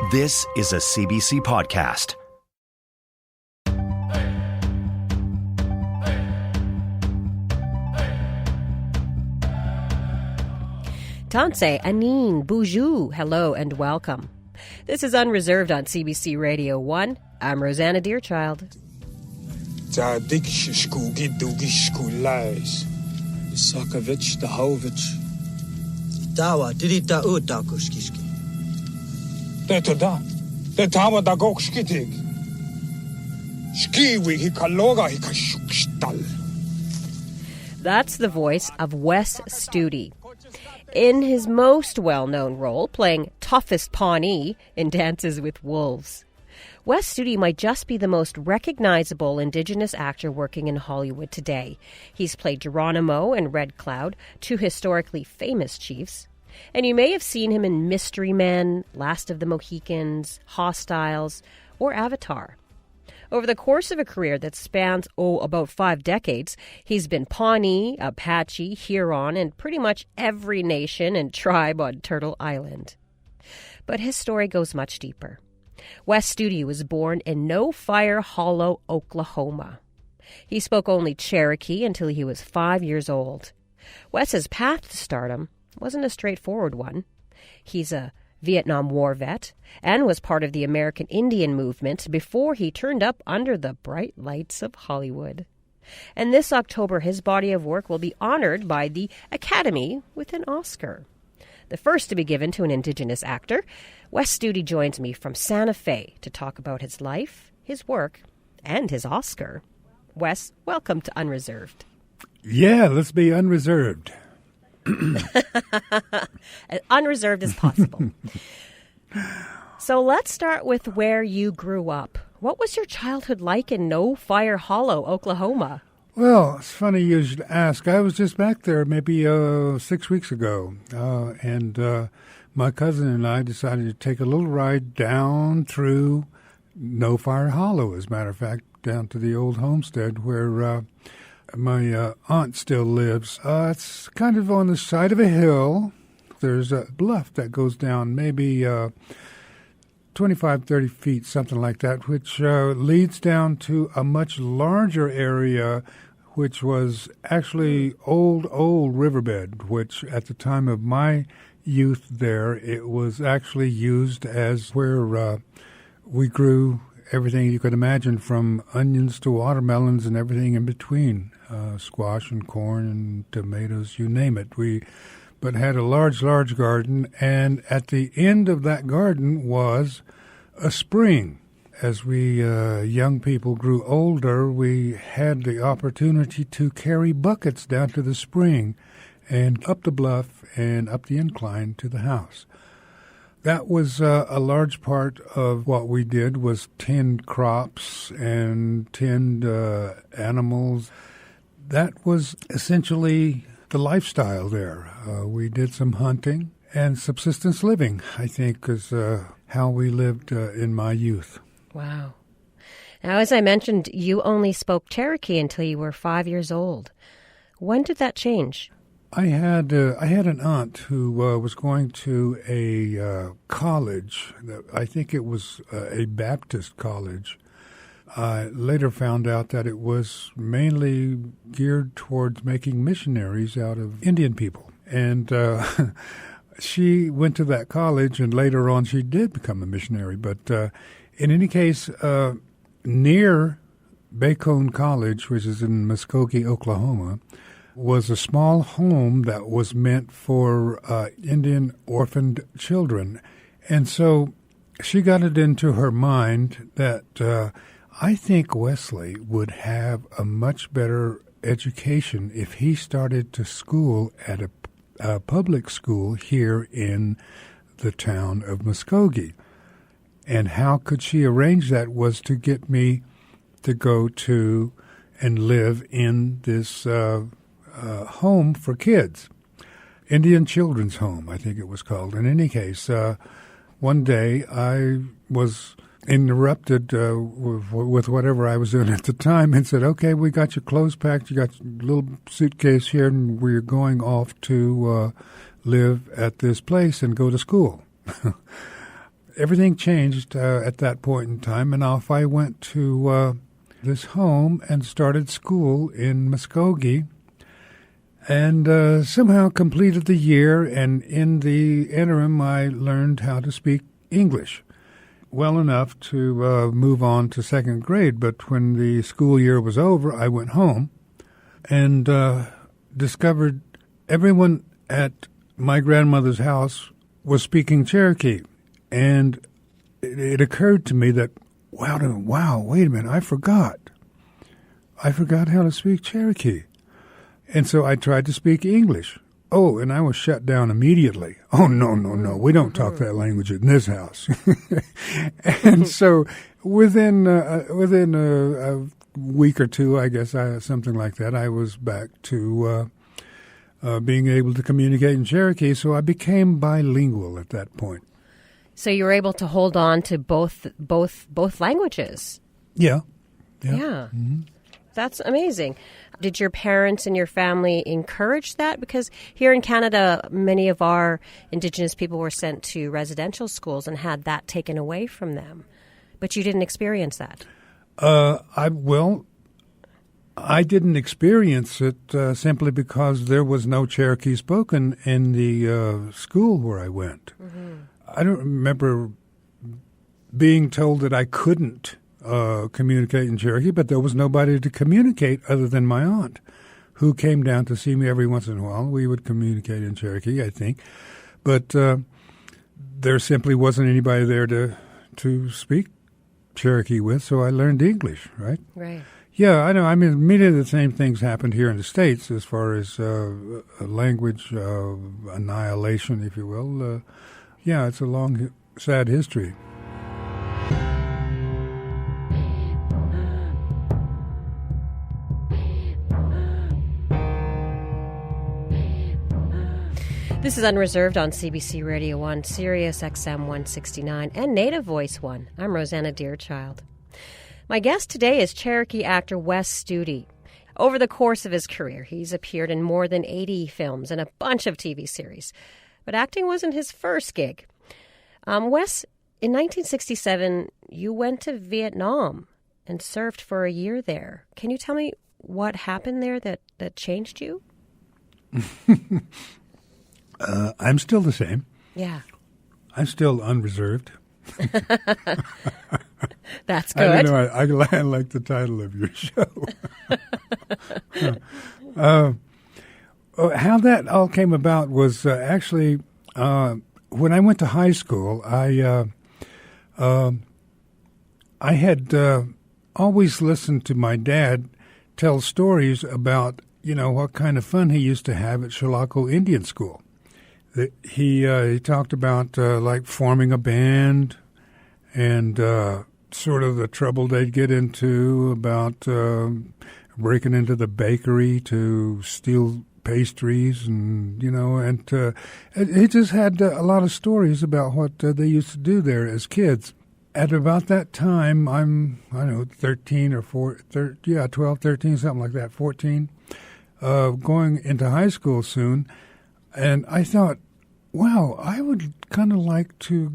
This is a CBC podcast. Tanse, Anine, Boujou, hello and welcome. This is Unreserved on CBC Radio 1. I'm Rosanna Deerchild. That's the voice of Wes Studi. In his most well-known role, playing toughest Pawnee in Dances with Wolves. Wes Studi might just be the most recognizable Indigenous actor working in Hollywood today. He's played Geronimo and Red Cloud, two historically famous chiefs. And you may have seen him in Mystery Men, Last of the Mohicans, Hostiles, or Avatar. Over the course of a career that spans, about 5 decades, he's been Pawnee, Apache, Huron, and pretty much every nation and tribe on Turtle Island. But his story goes much deeper. Wes Studi was born in No Fire Hollow, Oklahoma. He spoke only Cherokee until he was 5 years old. Wes's path to stardom wasn't a straightforward one. He's a Vietnam War vet and was part of the American Indian movement before he turned up under the bright lights of Hollywood. And this October, his body of work will be honored by the Academy with an Oscar. The first to be given to an Indigenous actor. Wes Studi joins me from Santa Fe to talk about his life, his work, and his Oscar. Wes, welcome to Unreserved. Yeah, let's be unreserved. As unreserved as possible. So let's start with where you grew up. What was your childhood like in No Fire Hollow, Oklahoma? Well, it's funny you should ask. I was just back there maybe 6 weeks ago, and my cousin and I decided to take a little ride down through No Fire Hollow, as a matter of fact, down to the old homestead where my aunt still lives. It's kind of on the side of a hill. There's a bluff that goes down maybe 25, 30 feet, something like that, which leads down to a much larger area, which was actually old riverbed, which at the time of my youth there, it was actually used as where we grew everything you could imagine, from onions to watermelons and everything in between, squash and corn and tomatoes, you name it. But had a large garden, and at the end of that garden was a spring. As we young people grew older, we had the opportunity to carry buckets down to the spring and up the bluff and up the incline to the house. That was a large part of what we did, was tend crops and tend animals. That was essentially the lifestyle there. We did some hunting, and subsistence living, I think, is how we lived in my youth. Wow. Now, as I mentioned, you only spoke Cherokee until you were 5 years old. When did that change? I had an aunt who was going to a college. I think it was a Baptist college. I later found out that it was mainly geared towards making missionaries out of Indian people. And she went to that college, and later on she did become a missionary. But in any case, near Bacone College, which is in Muskogee, Oklahoma, was a small home that was meant for Indian orphaned children. And so she got it into her mind that I think Wesley would have a much better education if he started to school at a public school here in the town of Muskogee. And how could she arrange that was to get me to go to and live in this home for kids, Indian Children's Home, I think it was called. In any case, one day I was interrupted with whatever I was doing at the time and said, okay, we got your clothes packed, you got your little suitcase here, and we're going off to live at this place and go to school. everything changed at that point in time, and off I went to this home and started school in Muskogee, and somehow completed the year, and in the interim I learned how to speak English well enough to move on to second grade. But when the school year was over, I went home and discovered everyone at my grandmother's house was speaking Cherokee. And it occurred to me that, wow, wait a minute, I forgot how to speak Cherokee. And so I tried to speak English. Oh, and I was shut down immediately. Oh, no, we don't talk that language in this house. And so within a week or two, I guess, something like that, I was back to being able to communicate in Cherokee. So I became bilingual at that point. So you were able to hold on to both languages. Yeah. Mm-hmm. That's amazing. Did your parents and your family encourage that? Because here in Canada, many of our Indigenous people were sent to residential schools and had that taken away from them. But you didn't experience that. I didn't experience it simply because there was no Cherokee spoken in the school where I went. Mm-hmm. I don't remember being told that I couldn't communicate in Cherokee, but there was nobody to communicate other than my aunt, who came down to see me every once in a while. We would communicate in Cherokee, I think. But there simply wasn't anybody there to speak Cherokee with, so I learned English, right? Right. Yeah, I know. I mean, many of the same things happened here in the States as far as language annihilation, if you will. Yeah, it's a long, sad history. This is Unreserved on CBC Radio 1, Sirius XM 169, and Native Voice 1. I'm Rosanna Deerchild. My guest today is Cherokee actor Wes Studi. Over the course of his career, he's appeared in more than 80 films and a bunch of TV series. But acting wasn't his first gig. Wes, in 1967, you went to Vietnam and served for a year there. Can you tell me what happened there that changed you? I'm still the same. Yeah. I'm still unreserved. That's good. I don't know. I like the title of your show. How that all came about was actually when I went to high school. I had always listened to my dad tell stories about what kind of fun he used to have at Cherokee Indian School. He talked about like forming a band and sort of the trouble they'd get into about breaking into the bakery to steal pastries and he just had a lot of stories about what they used to do there as kids. At about that time, I don't know, 13 or 12, 13, something like that, 14, going into high school soon. And I thought, wow, I would kind of like to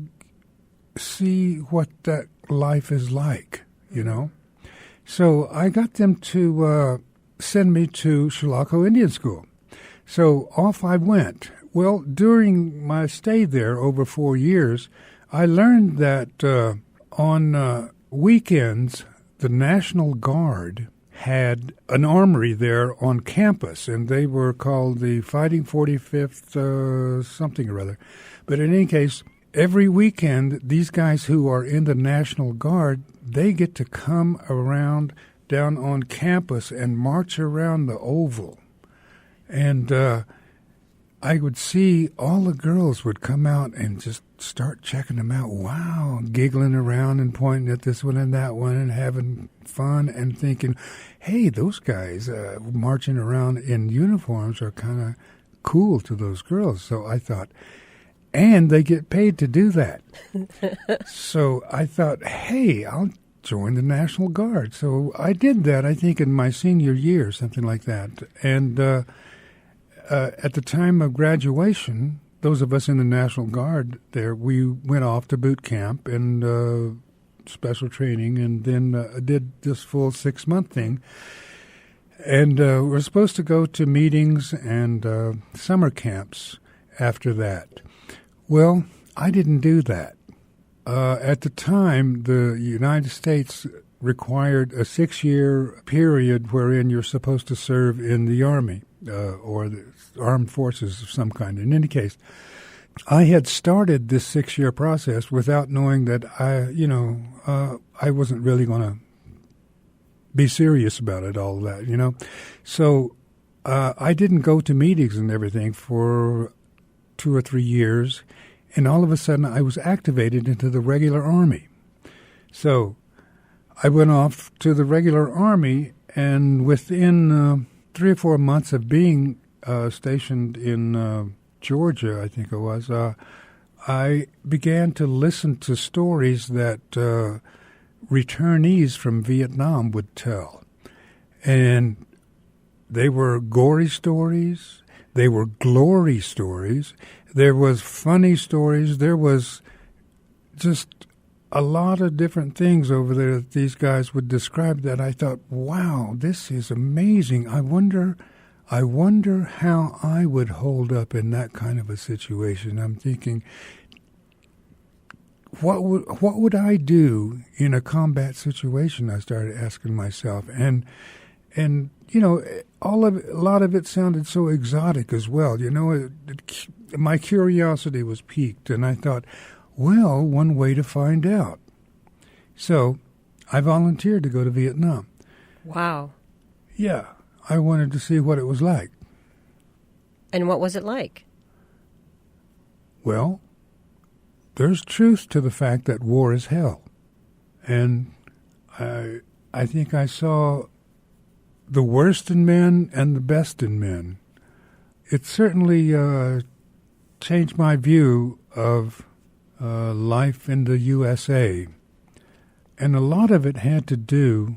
see what that life is like, So I got them to send me to Cherokee Indian School. So off I went. Well, during my stay there over 4 years, I learned that on weekends, the National Guard had an armory there on campus, and they were called the Fighting 45th something or other. But in any case, every weekend, these guys who are in the National Guard, they get to come around down on campus and march around the Oval. And I would see all the girls would come out and just start checking them out. Wow, giggling around and pointing at this one and that one and having fun and thinking, hey, those guys marching around in uniforms are kind of cool to those girls. So I thought, and they get paid to do that. So I thought, hey, I'll join the National Guard. So I did that, I think, in my senior year, something like that. And at the time of graduation, those of us in the National Guard there, we went off to boot camp and special training, and then did this full 6-month thing. And we're supposed to go to meetings and summer camps after that. Well, I didn't do that. At the time, the United States required a 6-year period wherein you're supposed to serve in the Army or the armed forces of some kind. In any case, I had started this 6-year process without knowing that I wasn't really going to be serious about it, all that, So I didn't go to meetings and everything for 2 or 3 years, and all of a sudden I was activated into the regular Army. So I went off to the regular Army, and within 3 or 4 months of being stationed in Georgia, I think it was, I began to listen to stories that returnees from Vietnam would tell. And they were gory stories, they were glory stories, there was funny stories, there was just a lot of different things over there that these guys would describe that I thought, wow, this is amazing. I wonder how I would hold up in that kind of a situation. I'm thinking, what would I do in a combat situation? I started asking myself, and a lot of it sounded so exotic as well. My curiosity was piqued, and I thought, well, one way to find out. So I volunteered to go to Vietnam. Wow. Yeah, I wanted to see what it was like. And what was it like? Well, there's truth to the fact that war is hell. And I think I saw the worst in men and the best in men. It certainly changed my view of life in the USA. And a lot of it had to do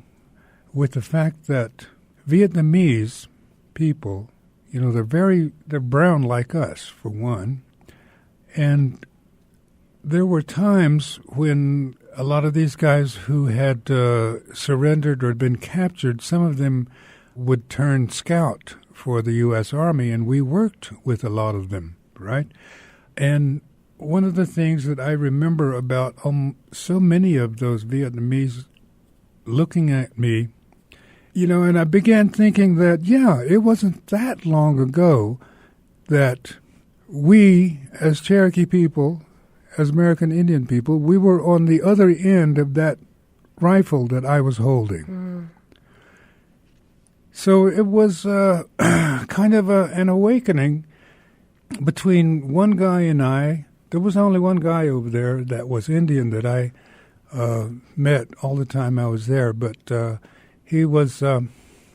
with the fact that Vietnamese people, they're brown like us, for one. And there were times when a lot of these guys who had surrendered or been captured, some of them would turn scout for the U.S. Army, and we worked with a lot of them, right? And one of the things that I remember about so many of those Vietnamese looking at me, and I began thinking that, it wasn't that long ago that we, as Cherokee people, as American Indian people, we were on the other end of that rifle that I was holding. Mm. So it was kind of an awakening between one guy and I. There was only one guy over there that was Indian that I met all the time I was there, but he was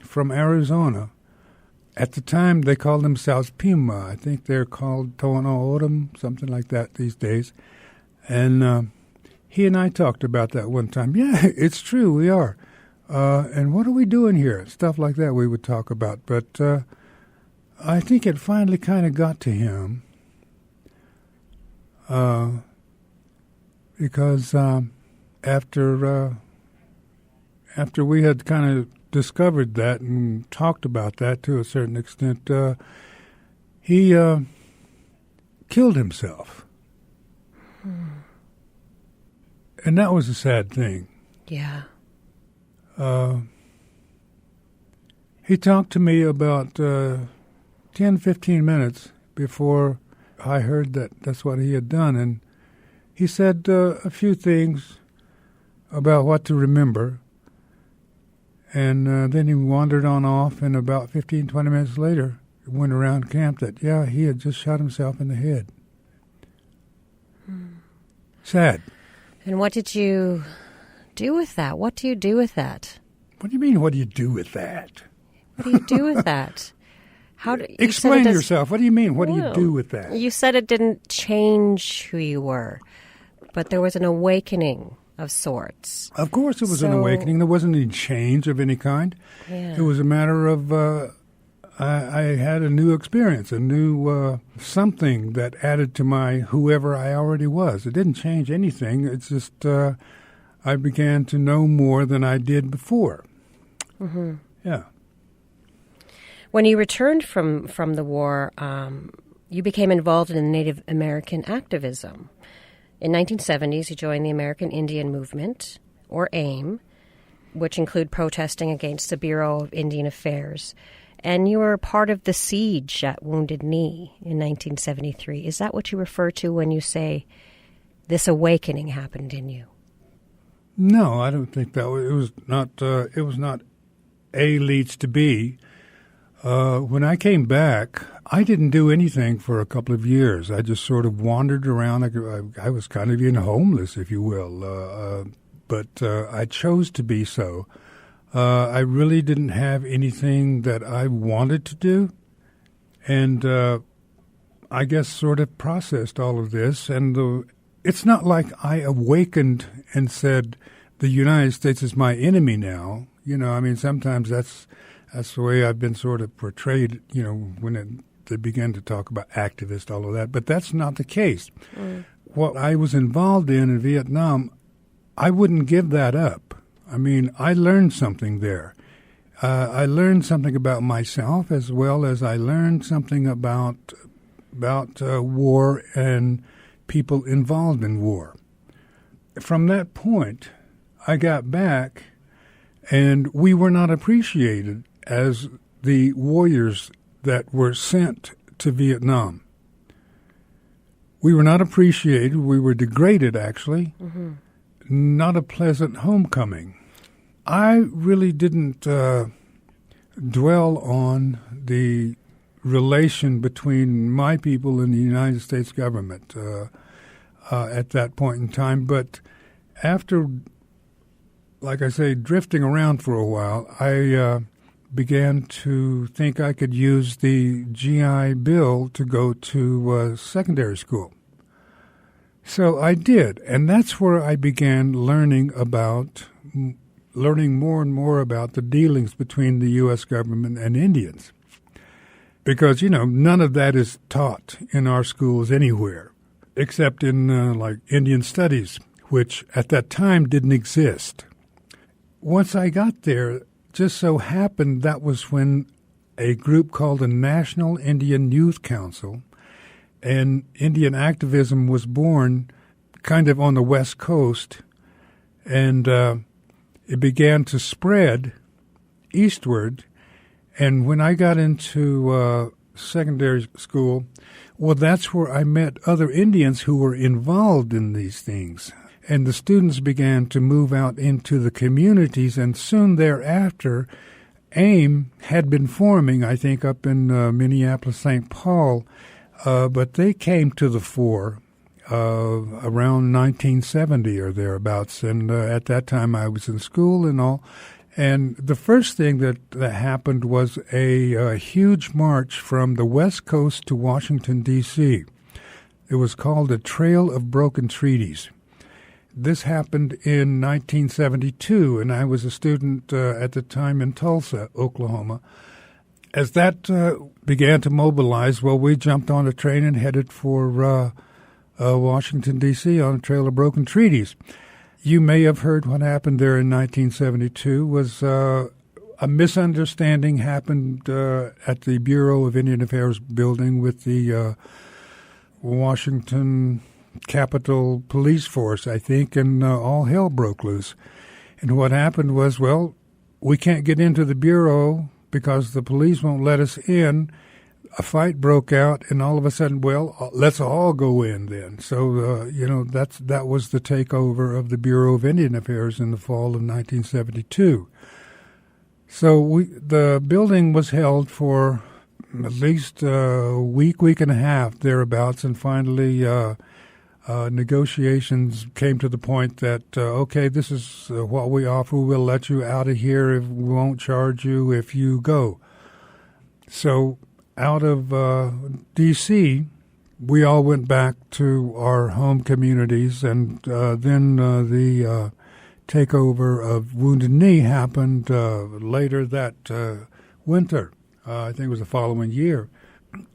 from Arizona. At the time, they called themselves Pima. I think they're called Tohono O'odham, something like that these days. And he and I talked about that one time. Yeah, it's true, we are. And what are we doing here? Stuff like that we would talk about. But I think it finally kind of got to him. Because after we had kind of discovered that and talked about that to a certain extent, he killed himself. And that was a sad thing. Yeah. He talked to me about 10, 15 minutes before I heard that that's what he had done. And he said a few things about what to remember. And then he wandered on off, and about 15, 20 minutes later, it went around camp that, he had just shot himself in the head. Sad. And what did you do with that? What do you do with that? What do you mean, what do you do with that? What do you do with that? Explain yourself. What do you mean, what do you do with that? You said it didn't change who you were, but there was an awakening of sorts. Of course it was an awakening. There wasn't any change of any kind. Yeah. It was a matter of I had a new experience, a new something that added to my whoever I already was. It didn't change anything. It's just I began to know more than I did before. Mm-hmm. Yeah. When you returned from the war, you became involved in Native American activism. In 1970s, you joined the American Indian Movement, or AIM, which include protesting against the Bureau of Indian Affairs. And you were part of the siege at Wounded Knee in 1973. Is that what you refer to when you say this awakening happened in you? No, I don't think that it was not. It was not A leads to B. When I came back, I didn't do anything for a couple of years. I just sort of wandered around. I was kind of homeless, if you will. But I chose to be so. I really didn't have anything that I wanted to do, and I guess sort of processed all of this. And it's not like I awakened and said, the United States is my enemy now. I mean, sometimes that's the way I've been sort of portrayed, when they began to talk about activists, all of that. But that's not the case. Mm. What I was involved in Vietnam, I wouldn't give that up. I mean, I learned something there. I learned something about myself as well as I learned something about war and people involved in war. From that point, I got back, and we were not appreciated as the warriors that were sent to Vietnam. We were not appreciated. We were degraded, actually. Mm-hmm. Not a pleasant homecoming. I really didn't dwell on the relation between my people and the United States government at that point in time. But after, like I say, drifting around for a while, I began to think I could use the GI Bill to go to secondary school. So I did, and that's where I began learning more and more about the dealings between the U.S. government and Indians. Because, none of that is taught in our schools anywhere, except in, like, Indian studies, which at that time didn't exist. Once I got there, just so happened that was when a group called the National Indian Youth Council and Indian activism was born kind of on the West Coast, and it began to spread eastward. And when I got into secondary school, well, that's where I met other Indians who were involved in these things. And the students began to move out into the communities, and soon thereafter, AIM had been forming, I think, up in Minneapolis, St. Paul, but they came to the fore around 1970 or thereabouts, and at that time I was in school and all. And the first thing that happened was a huge march from the West Coast to Washington, D.C. It was called the Trail of Broken Treaties. This happened in 1972, and I was a student at the time in Tulsa, Oklahoma. As that began to mobilize, well, we jumped on a train and headed for Washington, D.C. on a Trail of Broken Treaties. You may have heard what happened there in 1972 was a misunderstanding happened at the Bureau of Indian Affairs building with the Washington Capitol Police Force, I think, and all hell broke loose. And what happened was, well, we can't get into the Bureau because the police won't let us in. A fight broke out, and all of a sudden, well, let's all go in then. So, that was the takeover of the Bureau of Indian Affairs in the fall of 1972. So the building was held for at least a week and a half, thereabouts, and finally negotiations came to the point that, okay, this is what we offer. We'll let you out of here. We won't charge you if you go. So out of D.C., we all went back to our home communities, and then the takeover of Wounded Knee happened later that winter. I think it was the following year.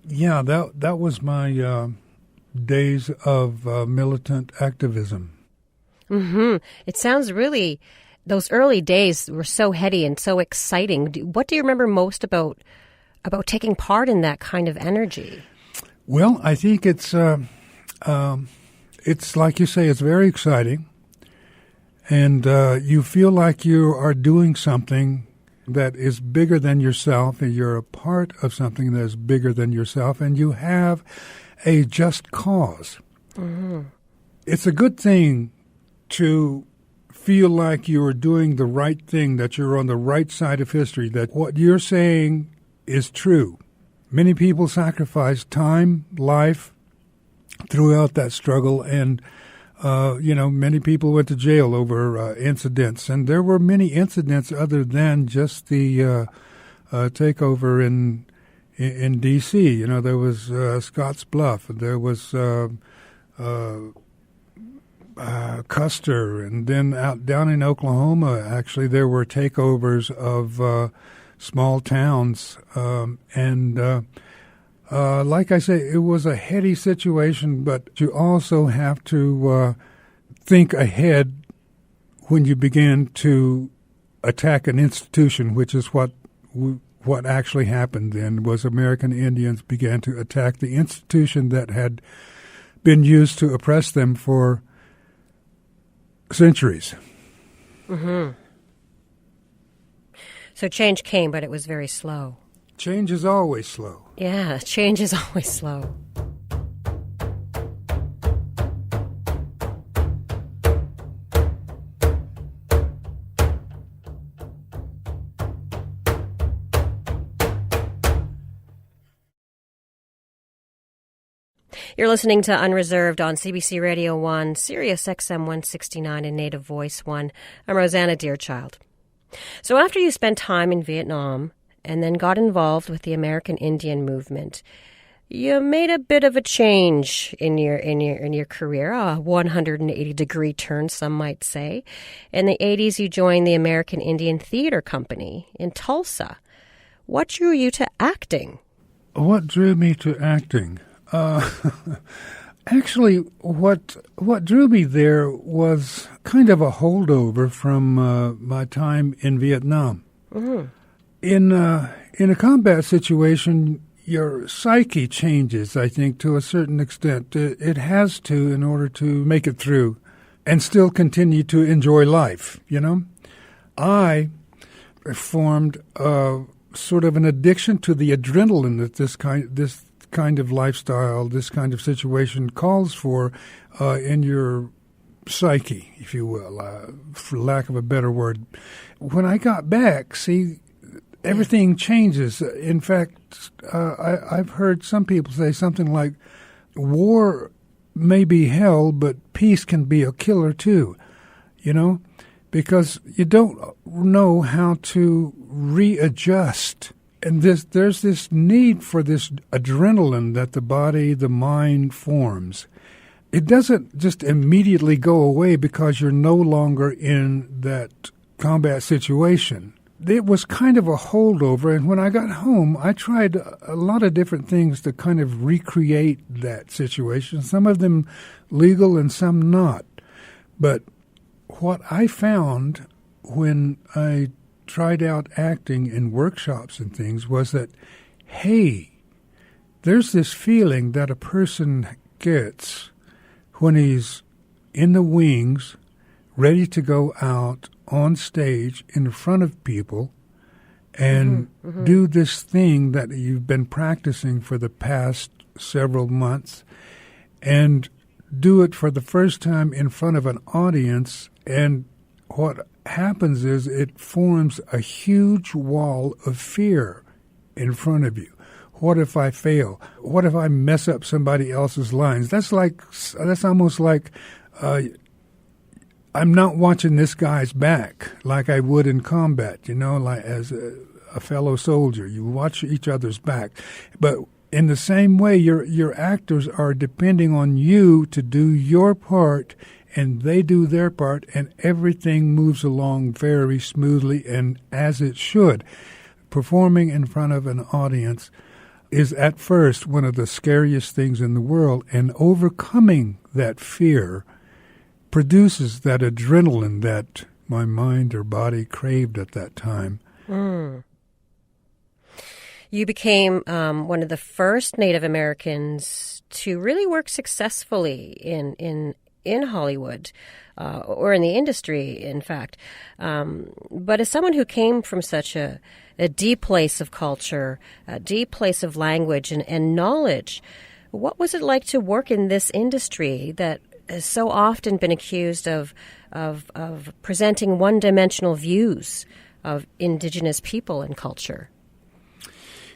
Yeah, that was my days of militant activism. Mm-hmm. It sounds really, those early days were so heady and so exciting. What do you remember most about taking part in that kind of energy? Well, I think it's like you say, it's very exciting. And you feel like you are doing something that is bigger than yourself, and you're a part of something that is bigger than yourself, and you have a just cause. Mm-hmm. It's a good thing to feel like you are doing the right thing, that you're on the right side of history, that what you're saying is true. Many people sacrificed time, life throughout that struggle, and many people went to jail over incidents, and there were many incidents other than just the takeover in D.C. You know, there was Scotts Bluff, there was Custer, and then down in Oklahoma, actually, there were takeovers of small towns, like I say, it was a heady situation, but you also have to think ahead when you begin to attack an institution, which is what actually happened then, was American Indians began to attack the institution that had been used to oppress them for centuries. Mm-hmm. So change came, but it was very slow. Change is always slow. Yeah, change is always slow. You're listening to Unreserved on CBC Radio 1, Sirius XM 169 and Native Voice 1. I'm Rosanna Deerchild. So after you spent time in Vietnam and then got involved with the American Indian movement, you made a bit of a change in your career, a 180-degree turn, some might say. In the 80s, you joined the American Indian Theater Company in Tulsa. What drew you to acting? What drew me to acting? Actually, what drew me there was kind of a holdover from my time in Vietnam. Mm-hmm. In a combat situation, your psyche changes, I think, to a certain extent. It has to in order to make it through and still continue to enjoy life, you know. I formed sort of an addiction to the adrenaline that this kind of lifestyle, this kind of situation calls for in your psyche, if you will, for lack of a better word. When I got back, everything changes. In fact, I've heard some people say something like, war may be hell, but peace can be a killer too, you know, because you don't know how to readjust. And there's this need for this adrenaline that the body, the mind forms. It doesn't just immediately go away because you're no longer in that combat situation. It was kind of a holdover, and when I got home, I tried a lot of different things to kind of recreate that situation, some of them legal and some not. But what I found when I tried out acting in workshops and things was that, hey, there's this feeling that a person gets when he's in the wings, ready to go out on stage in front of people and do this thing that you've been practicing for the past several months, and do it for the first time in front of an audience. And what happens is it forms a huge wall of fear in front of you. What if I fail? What if I mess up somebody else's lines? That's almost like I'm not watching this guy's back like I would in combat, you know, like as a fellow soldier. You watch each other's back. But in the same way, your actors are depending on you to do your part, and they do their part, and everything moves along very smoothly and as it should. performing in front of an audience is at first one of the scariest things in the world, and overcoming that fear produces that adrenaline that my mind or body craved at that time. You became one of the first Native Americans to really work successfully in Hollywood, or in the industry, in fact. But as someone who came from such a deep place of culture, a deep place of language and knowledge, what was it like to work in this industry that has so often been accused of presenting one-dimensional views of Indigenous people and culture?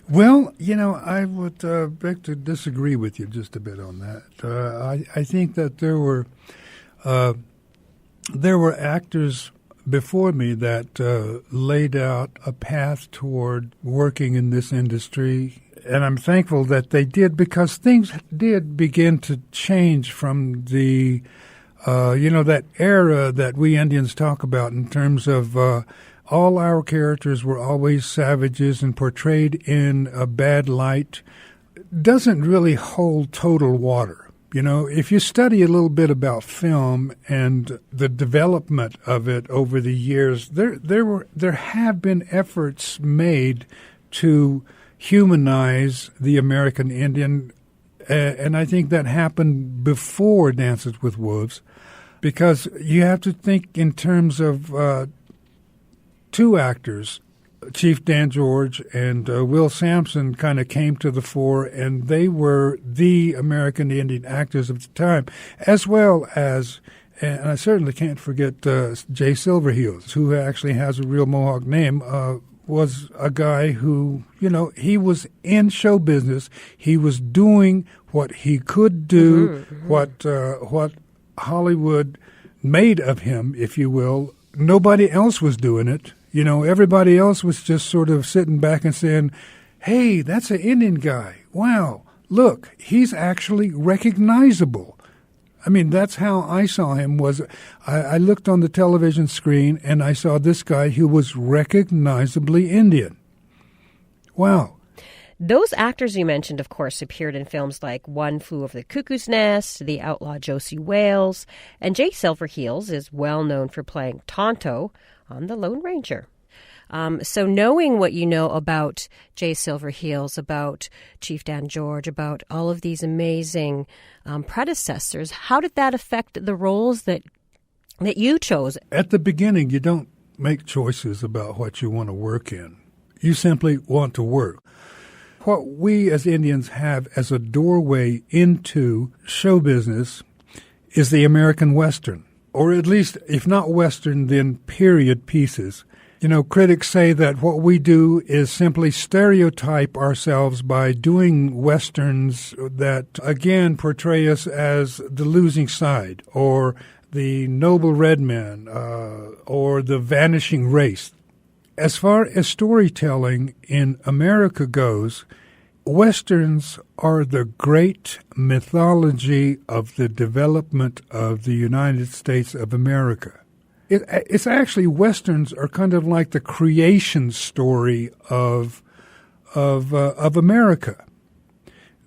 Well, I would beg to disagree with you just a bit on that. I think that there were actors before me that laid out a path toward working in this industry, and I'm thankful that they did, because things did begin to change from the, that era that we Indians talk about in terms of all our characters were always savages and portrayed in a bad light. Doesn't really hold total water. If you study a little bit about film and the development of it over the years, there have been efforts made to humanize the American Indian, and I think that happened before Dances with Wolves, because you have to think in terms of two actors. Chief Dan George and Will Sampson kind of came to the fore, and they were the American Indian actors of the time, as well as, and I certainly can't forget Jay Silverheels, who actually has a real Mohawk name, was a guy who, he was in show business. He was doing what he could do, what Hollywood made of him, if you will. Nobody else was doing it. Everybody else was just sort of sitting back and saying, hey, that's an Indian guy. Wow, look, he's actually recognizable. I mean, that's how I saw him. Was I looked on the television screen and I saw this guy who was recognizably Indian. Wow. Those actors you mentioned, of course, appeared in films like One Flew Over the Cuckoo's Nest, The Outlaw Josie Wales, and Jay Silverheels is well known for playing Tonto on The Lone Ranger. So knowing what you know about Jay Silverheels, about Chief Dan George, about all of these amazing predecessors, how did that affect the roles that you chose? At the beginning, you don't make choices about what you want to work in. You simply want to work. What we as Indians have as a doorway into show business is the American Western, or at least, if not Western, then period pieces. Critics say that what we do is simply stereotype ourselves by doing Westerns that, again, portray us as the losing side, or the noble red man, or the vanishing race. As far as storytelling in America goes, Westerns are the great mythology of the development of the United States of America. It's actually, Westerns are kind of like the creation story of America.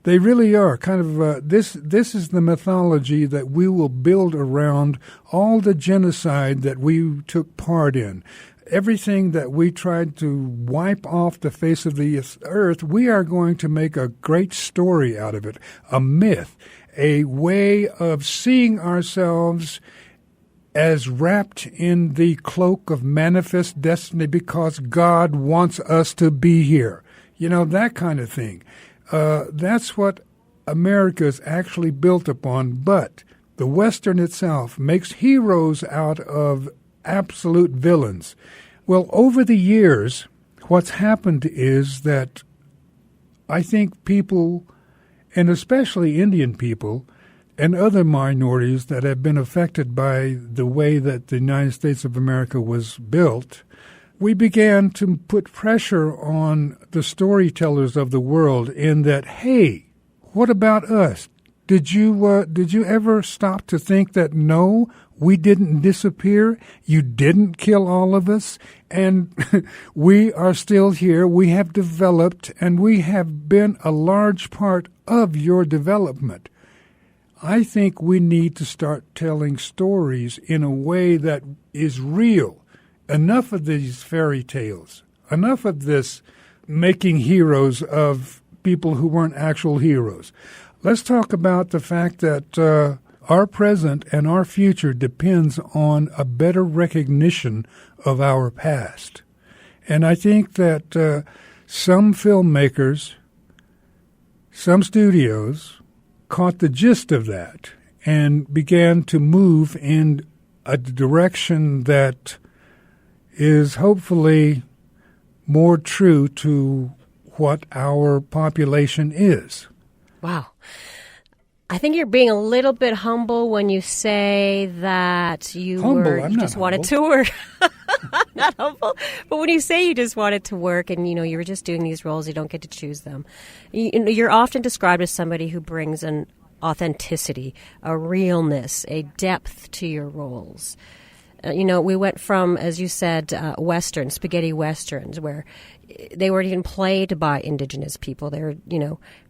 They really are kind of this is the mythology that we will build around all the genocide that we took part in. Everything that we tried to wipe off the face of the earth, we are going to make a great story out of it, a myth, a way of seeing ourselves as wrapped in the cloak of manifest destiny because God wants us to be here. That kind of thing. That's what America is actually built upon, but the Western itself makes heroes out of absolute villains. Well, over the years, what's happened is that I think people, and especially Indian people and other minorities that have been affected by the way that the United States of America was built, we began to put pressure on the storytellers of the world in that, hey, what about us? Did you ever stop to think that, no, we didn't disappear, you didn't kill all of us, and we are still here, we have developed, and we have been a large part of your development? I think we need to start telling stories in a way that is real. Enough of these fairy tales, enough of this making heroes of people who weren't actual heroes. Let's talk about the fact that our present and our future depends on a better recognition of our past. And I think that some filmmakers, some studios caught the gist of that and began to move in a direction that is hopefully more true to what our population is. Wow. I think you're being a little bit humble when you say that you just wanted to work. Not humble, but when you say you just wanted to work and you were just doing these roles, you don't get to choose them. You're often described as somebody who brings an authenticity, a realness, a depth to your roles. We went from, as you said, spaghetti westerns, where they weren't even played by Indigenous people. They were,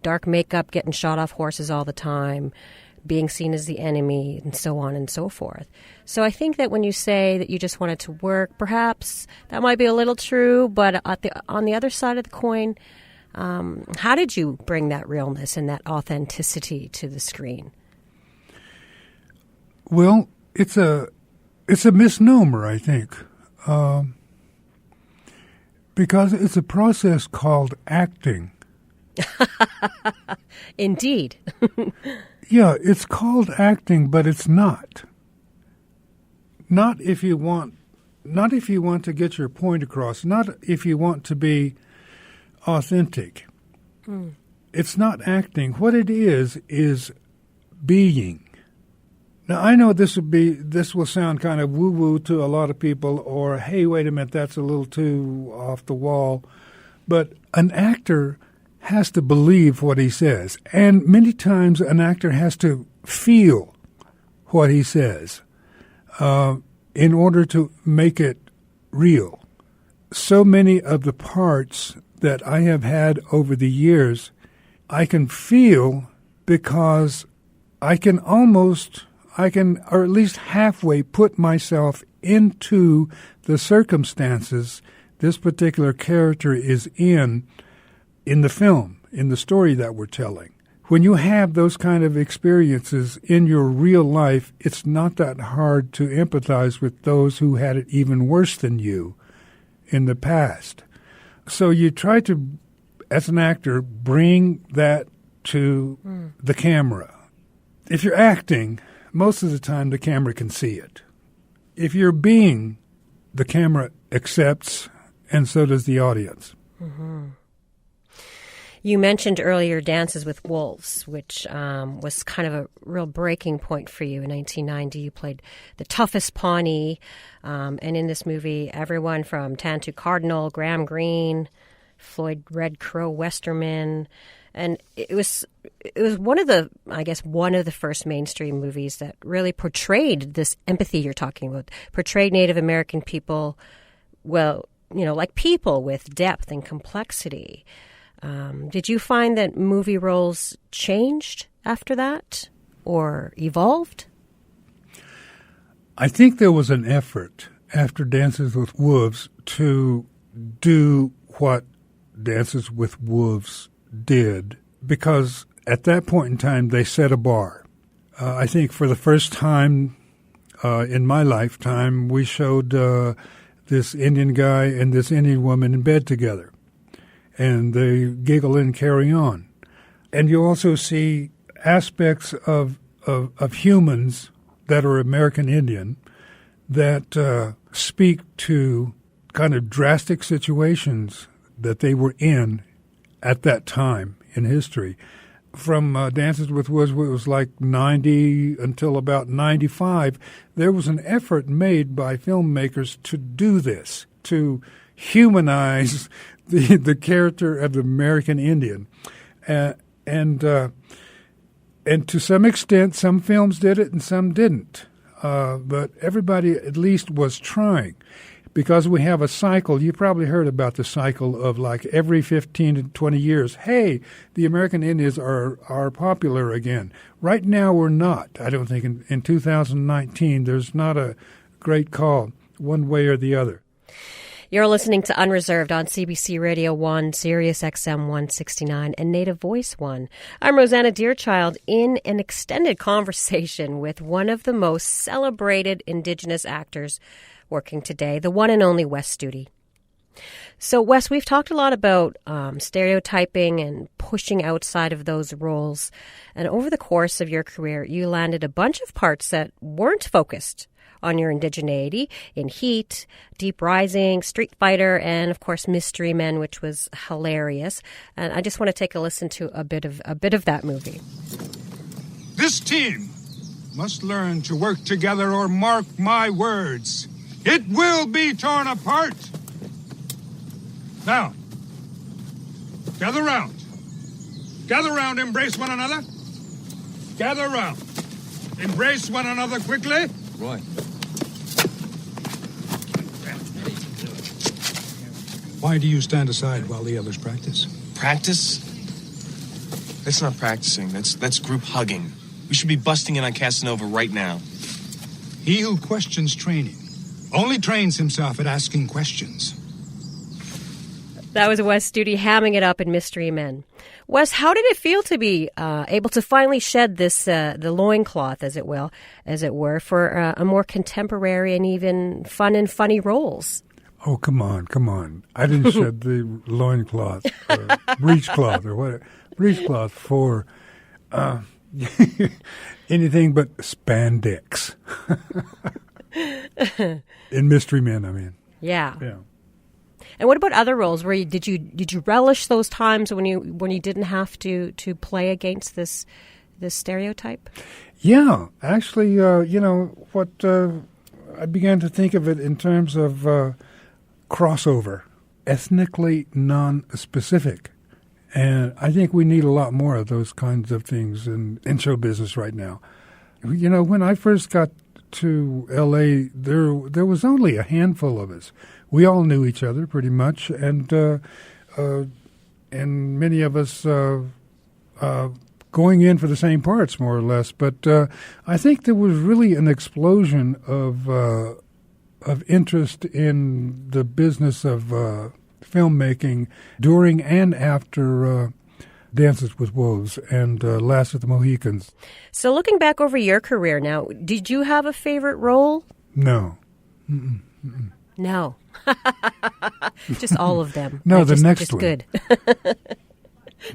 dark makeup, getting shot off horses all the time, being seen as the enemy, and so on and so forth. So I think that when you say that you just wanted to work, perhaps that might be a little true, but on the other side of the coin, how did you bring that realness and that authenticity to the screen? Well, it's a misnomer, I think, because it's a process called acting. Indeed. Yeah, it's called acting, but it's not. Not if you want to get your point across, not if you want to be authentic. It's not acting. What it is being. Now, I know this will sound kind of woo-woo to a lot of people, or, hey, wait a minute, that's a little too off the wall. But an actor has to believe what he says. And many times an actor has to feel what he says in order to make it real. So many of the parts that I have had over the years, I can feel because I can or at least halfway put myself into the circumstances this particular character is in the film, in the story that we're telling. When you have those kind of experiences in your real life, it's not that hard to empathize with those who had it even worse than you in the past. So you try to, as an actor, bring that to the camera. If you're acting, most of the time the camera can see it. If you're being, the camera accepts, and so does the audience. Mm-hmm. You mentioned earlier Dances with Wolves, which was kind of a real breaking point for you in 1990. You played the toughest Pawnee, and in this movie, everyone from Tantu Cardinal, Graham Greene, Floyd Red Crow Westerman, and it was one of the first mainstream movies that really portrayed this empathy you're talking about, portrayed Native American people, like people with depth and complexity. Did you find that movie roles changed after that or evolved? I think there was an effort after Dances with Wolves to do what Dances with Wolves did, because at that point in time they set a bar. I think for the first time in my lifetime, we showed this Indian guy and this Indian woman in bed together. And they giggle and carry on. And you also see aspects of humans that are American Indian that speak to kind of drastic situations that they were in at that time in history. From Dances with Wolves, it was like 90 until about 95, there was an effort made by filmmakers to do this, to humanize the character of the American Indian. And And to some extent, some films did it and some didn't. But everybody at least was trying. Because we have a cycle, you probably heard about the cycle of like every 15 to 20 years, hey, the American Indians are popular again. Right now we're not. I don't think in 2019 there's not a great call one way or the other. You're listening to Unreserved on CBC Radio 1, Sirius XM 169, and Native Voice 1. I'm Rosanna Deerchild in an extended conversation with one of the most celebrated Indigenous actors working today, the one and only Wes Studi. So, Wes, we've talked a lot about stereotyping and pushing outside of those roles. And over the course of your career, you landed a bunch of parts that weren't focused on your indigeneity in Heat, Deep Rising, Street Fighter, and of course Mystery Men, which was hilarious. And I just want to take a listen to a bit of that movie. This team must learn to work together, or mark my words, it will be torn apart. Now, gather round. Gather round, embrace one another. Gather round. Embrace one another quickly. Roy. Why do you stand aside while the others practice? Practice? That's not practicing. That's group hugging. We should be busting in on Casanova right now. He who questions training only trains himself at asking questions. That was Wes Studi hamming it up in Mystery Men. Wes, how did it feel to be able to finally shed this the loincloth, as it were, for a more contemporary and even fun and funny roles? Oh, come on. I didn't shed the loincloth or breechcloth or whatever. Breechcloth for anything but spandex. In Mystery Men, I mean. Yeah. And what about other roles? Did you relish those times when you didn't have to play against this stereotype? Yeah, actually, I began to think of it in terms of crossover, ethnically non-specific. And I think we need a lot more of those kinds of things in show business right now. You know, when I first got to L.A., there was only a handful of us. We all knew each other pretty much, and many of us going in for the same parts, more or less. But I think there was really an explosion of interest in the business of filmmaking during and after Dances with Wolves and Last of the Mohicans. So looking back over your career now, did you have a favorite role? No. No. Just all of them. No, the next one. Good.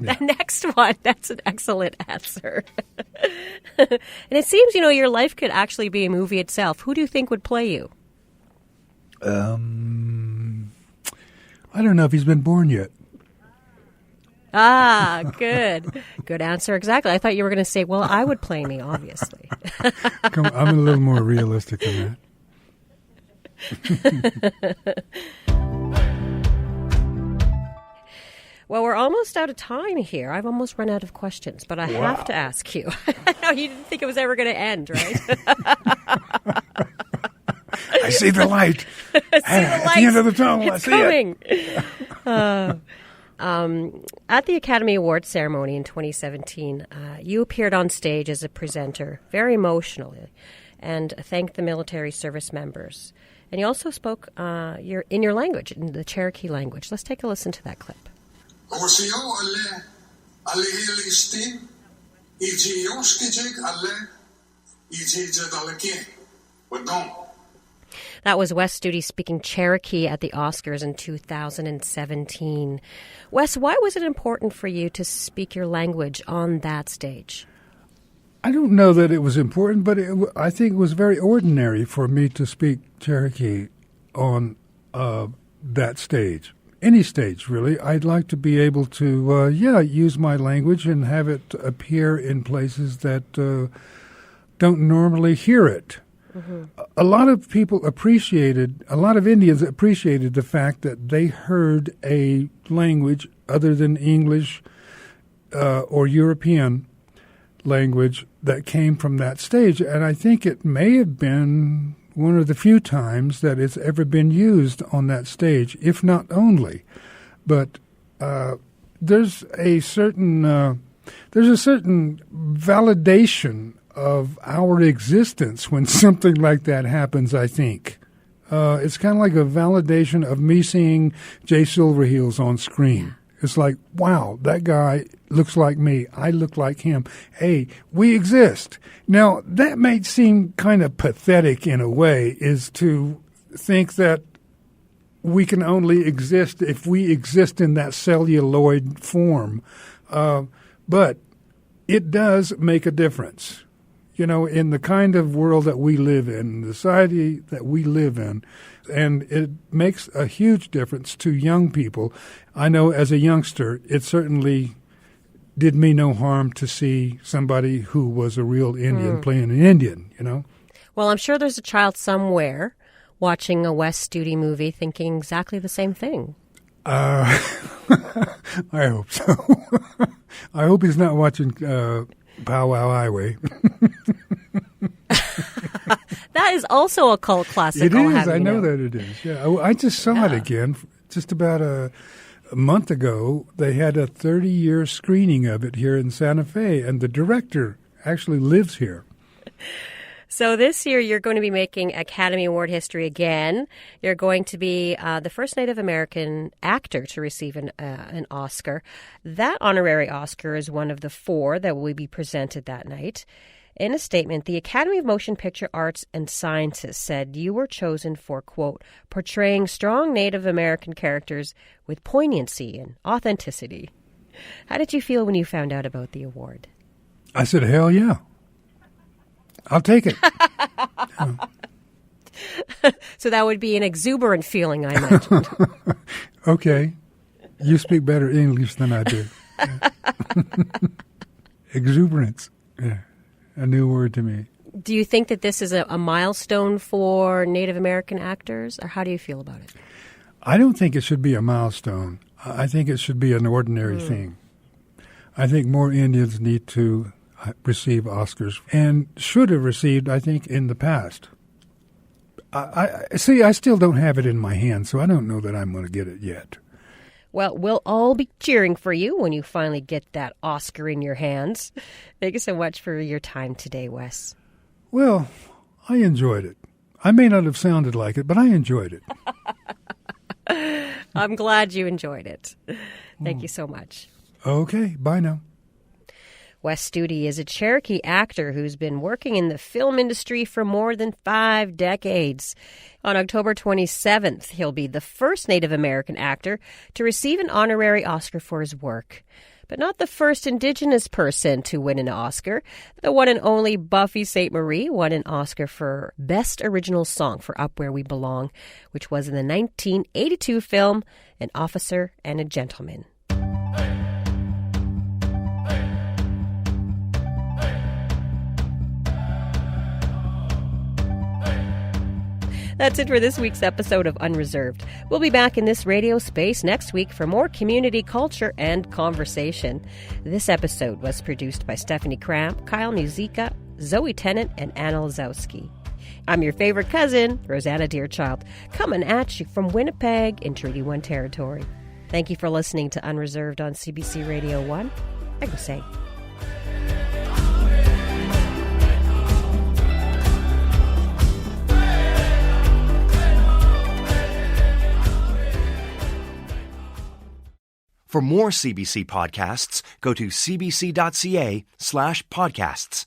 Yeah. The next one. That's an excellent answer. And it seems, your life could actually be a movie itself. Who do you think would play you? I don't know if he's been born yet. Ah, good. Good answer. Exactly. I thought you were going to say, well, I would play me, obviously. I'm a little more realistic than that. Well, we're almost out of time here. I've almost run out of questions, but I have to ask you. No, you didn't think it was ever going to end, right? I see the light. At the end of the tunnel, it's I see coming. it. At the Academy Awards ceremony in 2017, you appeared on stage as a presenter, very emotionally, and thanked the military service members. And you also spoke in your language, in the Cherokee language. Let's take a listen to that clip. That was Wes Studi speaking Cherokee at the Oscars in 2017. Wes, why was it important for you to speak your language on that stage? I don't know that it was important, but I think it was very ordinary for me to speak Cherokee on that stage. Any stage, really. I'd like to be able to, use my language and have it appear in places that don't normally hear it. Mm-hmm. A lot of Indians appreciated the fact that they heard a language other than English or European language that came from that stage. And I think it may have been one of the few times that it's ever been used on that stage, if not only. But there's a certain validation of our existence when something like that happens, I think. It's kind of like a validation of me seeing Jay Silverheels on screen. It's like, wow, that guy looks like me. I look like him. Hey, we exist. Now, that may seem kind of pathetic in a way, is to think that we can only exist if we exist in that celluloid form. But it does make a difference. You know, in the kind of world that we live in, the society that we live in, and it makes a huge difference to young people. I know as a youngster, it certainly did me no harm to see somebody who was a real Indian playing an Indian, you know. Well, I'm sure there's a child somewhere watching a Wes Studi movie thinking exactly the same thing. I hope so. I hope he's not watching Pow Wow Highway. That is also a cult classic. It is. I know that it is. Yeah, I just saw it again just about a month ago. They had a 30-year screening of it here in Santa Fe, and the director actually lives here. So this year you're going to be making Academy Award history again. You're going to be the first Native American actor to receive an Oscar. That honorary Oscar is one of the 4 that will be presented that night. In a statement, the Academy of Motion Picture Arts and Sciences said you were chosen for, quote, portraying strong Native American characters with poignancy and authenticity. How did you feel when you found out about the award? I said, hell yeah. I'll take it. So that would be an exuberant feeling, I imagine. Okay. You speak better English than I do. Yeah. Exuberance. Yeah. A new word to me. Do you think that this is a milestone for Native American actors, or how do you feel about it? I don't think it should be a milestone. I think it should be an ordinary thing. I think more Indians need to receive Oscars, and should have received, I think, in the past. I still don't have it in my hand, so I don't know that I'm going to get it yet. Well, we'll all be cheering for you when you finally get that Oscar in your hands. Thank you so much for your time today, Wes. Well, I enjoyed it. I may not have sounded like it, but I enjoyed it. I'm glad you enjoyed it. Thank you so much. Okay, bye now. Wes Studi is a Cherokee actor who's been working in the film industry for more than 5 decades. On October 27th, he'll be the first Native American actor to receive an honorary Oscar for his work. But not the first Indigenous person to win an Oscar. The one and only Buffy Sainte-Marie won an Oscar for Best Original Song for Up Where We Belong, which was in the 1982 film An Officer and a Gentleman. That's it for this week's episode of Unreserved. We'll be back in this radio space next week for more community culture and conversation. This episode was produced by Stephanie Cramp, Kyle Musica, Zoe Tennant, and Anna Lazowski. I'm your favorite cousin, Rosanna Deerchild, coming at you from Winnipeg in Treaty 1 territory. Thank you for listening to Unreserved on CBC Radio 1. I go say. For more CBC podcasts, go to cbc.ca/podcasts.